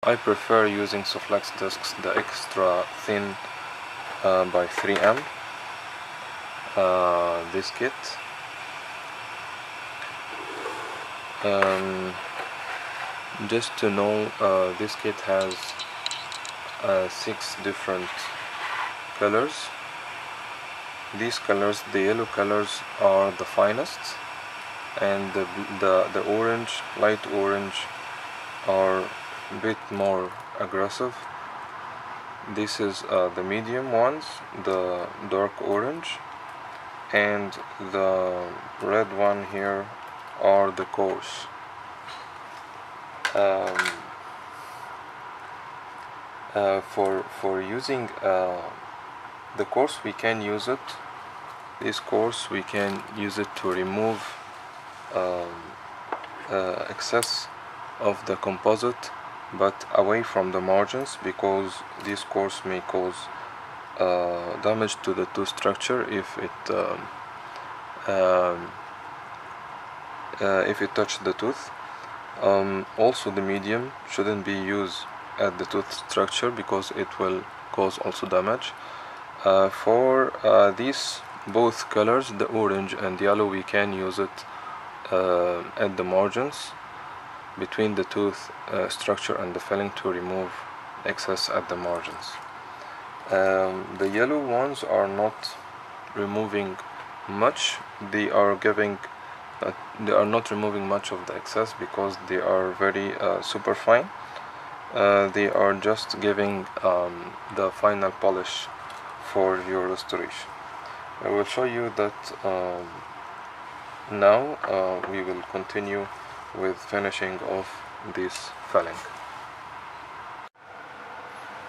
I prefer using Sof-Lex discs, the extra thin by 3M this kit. Just to know, this kit has 6 different colors. These colors, the yellow colors, are the finest, and the orange, light orange, are a bit more aggressive. This is the medium ones, the dark orange, and the red one here are the coarse. For using the coarse, we can use it. This coarse, we can use it to remove excess of the composite, but away from the margins, because this coarse may cause damage to the tooth structure if it touches the tooth. Also, the medium shouldn't be used at the tooth structure because it will cause also damage. For these both colors, the orange and yellow, we can use it at the margins between the tooth structure and the filling to remove excess at the margins. The yellow ones are not removing much. They are not removing much of the excess because they are very super fine. They are just giving the final polish for your restoration. I will show you that now. We will continue with finishing off this filling.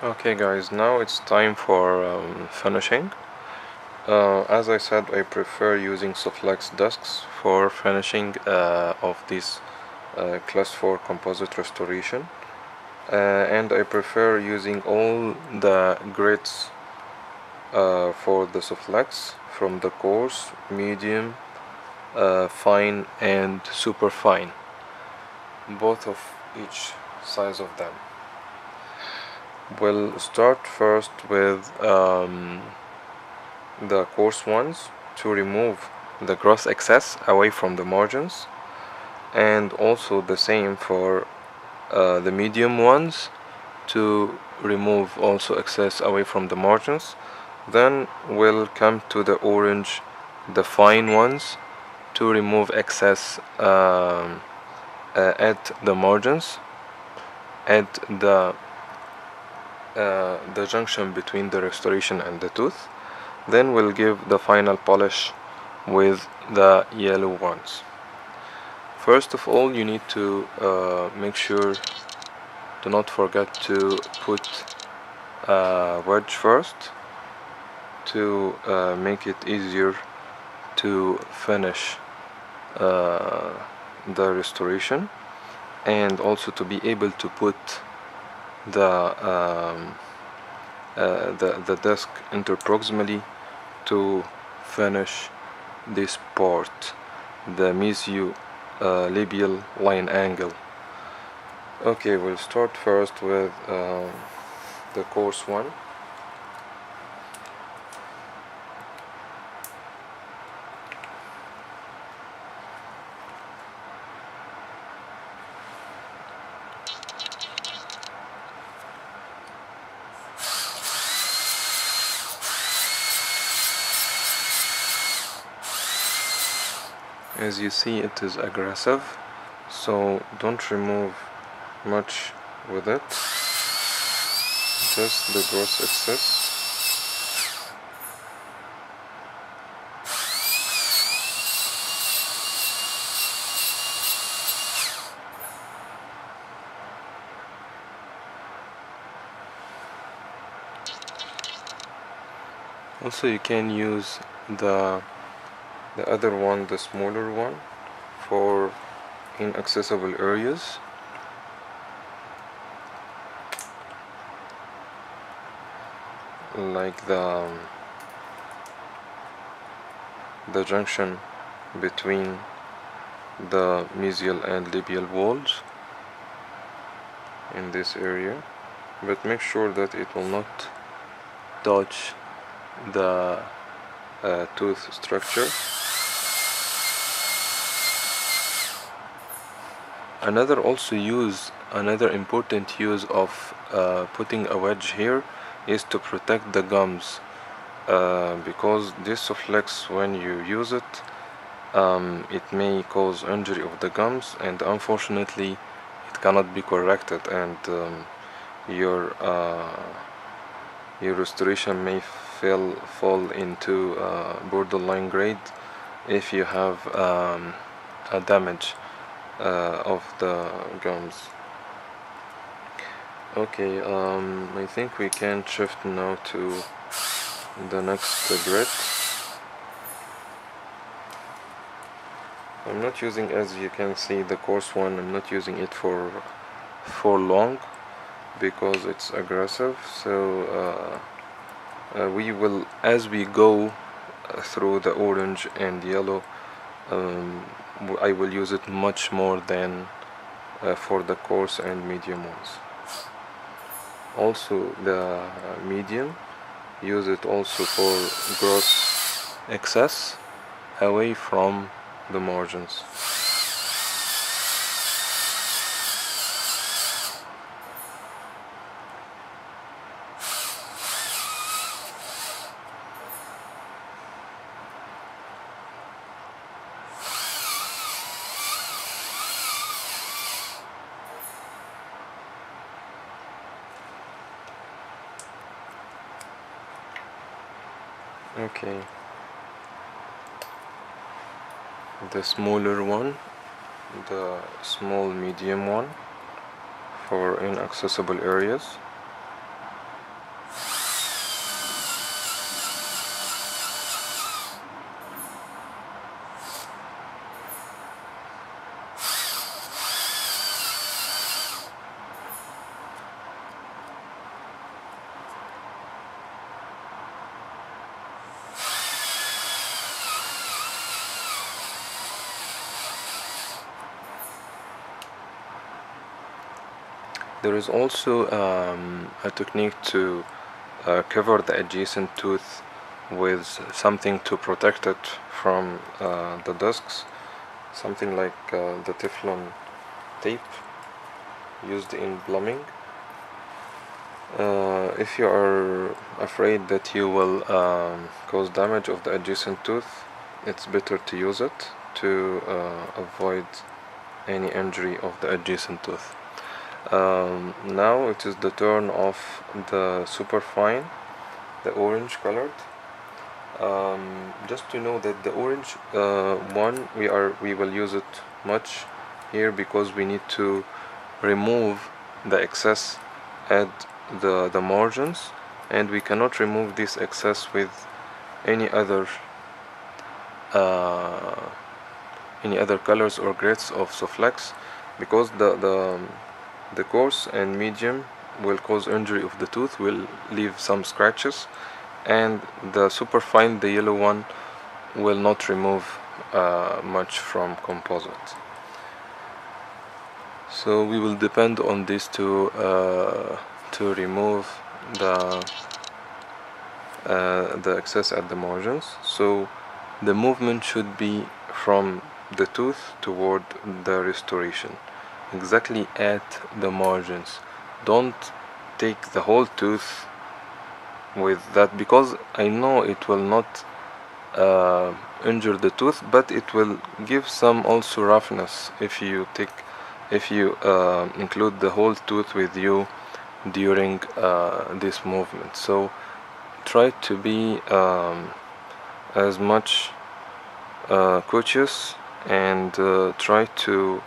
Okay guys, now it's time for finishing. As I said, I prefer using Sof-Lex discs for finishing of this class 4 composite restoration, and I prefer using all the grades for the Sof-Lex, from the coarse, medium, fine and super fine, both of each size of them. We'll start first with the coarse ones to remove the gross excess away from the margins, and also the same for the medium ones to remove also excess away from the margins. Then we'll come to the orange, the fine ones, to remove excess at the margins, at the junction between the restoration and the tooth. Then we'll give the final polish with the yellow ones. First of all, you need to make sure, do not forget to put wedge first to make it easier to finish the restoration, and also to be able to put the disc interproximally to finish this part, the mesolabial line angle. Okay, we'll start first with the coarse one. As you see, it is aggressive, so don't remove much with it, just the gross excess. Also, you can use the other one, the smaller one, for inaccessible areas. Like the junction between the mesial and labial walls. in this area, but make sure that it will not touch the tooth structure. Another important use of putting a wedge here is to protect the gums, because this Sof-Lex, when you use it, it may cause injury of the gums, and unfortunately it cannot be corrected, and your restoration may fall into borderline grade if you have a damage of the gums. Okay, I think we can shift now to the next grit. I'm not using, as you can see, the coarse one. I'm not using it for long because it's aggressive. So we will, as we go through the orange and yellow, I will use it much more than for the coarse and medium ones. Also the medium, use it also for gross excess away from the margins. Okay, the smaller one, the small medium one for inaccessible areas. There is also a technique to cover the adjacent tooth with something to protect it from the discs, something like the Teflon tape used in plumbing. If you are afraid that you will cause damage of the adjacent tooth, it's better to use it to avoid any injury of the adjacent tooth. Now it is the turn of the superfine, the orange colored. Just to know that the orange one, we will use it much here because we need to remove the excess at the margins, and we cannot remove this excess with any other colors or grades of Sof-Lex, because the coarse and medium will cause injury of the tooth, will leave some scratches, and the superfine, the yellow one, will not remove much from composite. So we will depend on this to remove the excess at the margins. So the movement should be from the tooth toward the restoration, exactly at the margins. Don't take the whole tooth with that, because I know it will not injure the tooth, but it will give some also roughness if you include the whole tooth with you during this movement. So try to be as much cautious, and try to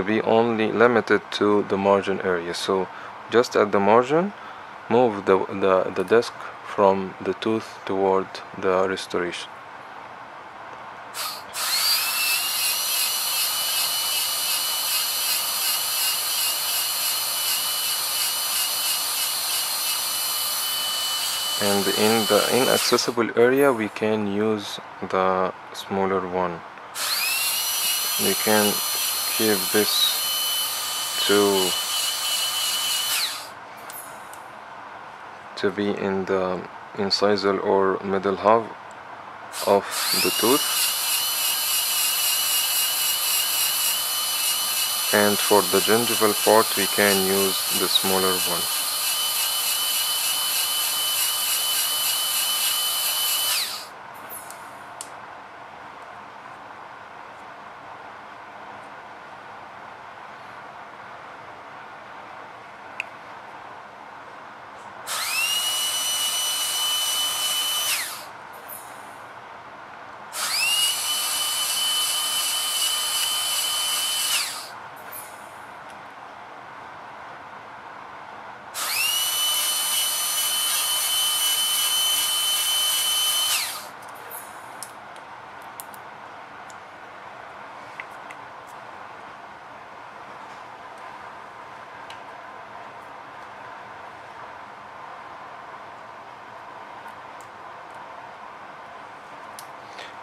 be only limited to the margin area. So just at the margin, move the disc from the tooth toward the restoration. And in the inaccessible area, we can use the smaller one. We can keep this to to be in the incisal or middle half of the tooth, and for the gingival part we can use the smaller one.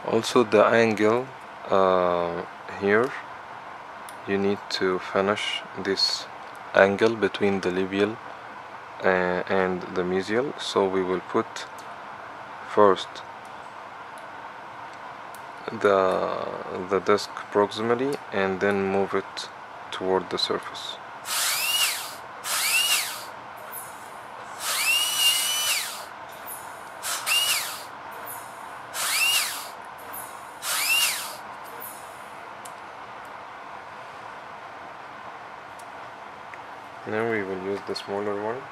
Also the angle here, you need to finish this angle between the labial and the mesial. So we will put first the disc proximally and then move it toward the surface. Now we will use the smaller one.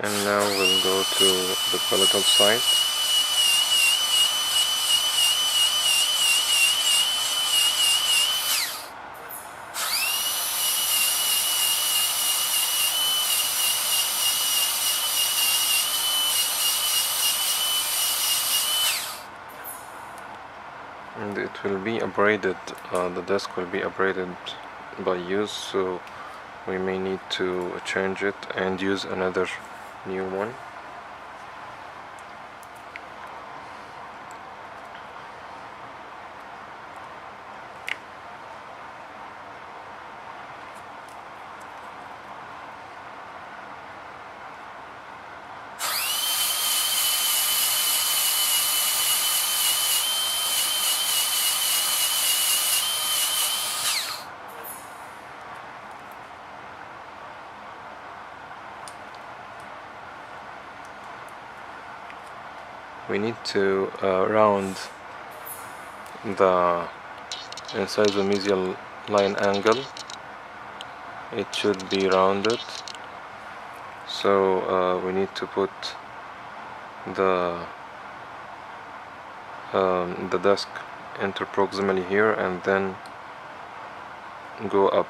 And now we'll go to the palatal side. And it will be abraded, the disc will be abraded by use, so we may need to change it and use another new one. We need to round the incisomesial line angle. It should be rounded, so we need to put the disc interproximally here and then go up.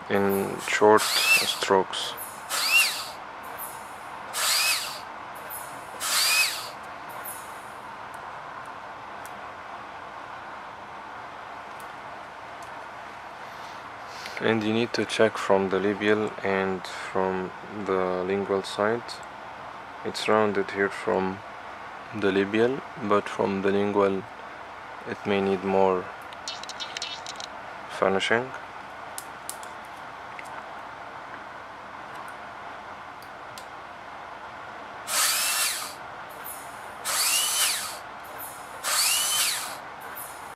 in short strokes. And you need to check from the labial and from the lingual side. It's rounded here from the labial, but from the lingual it may need more finishing.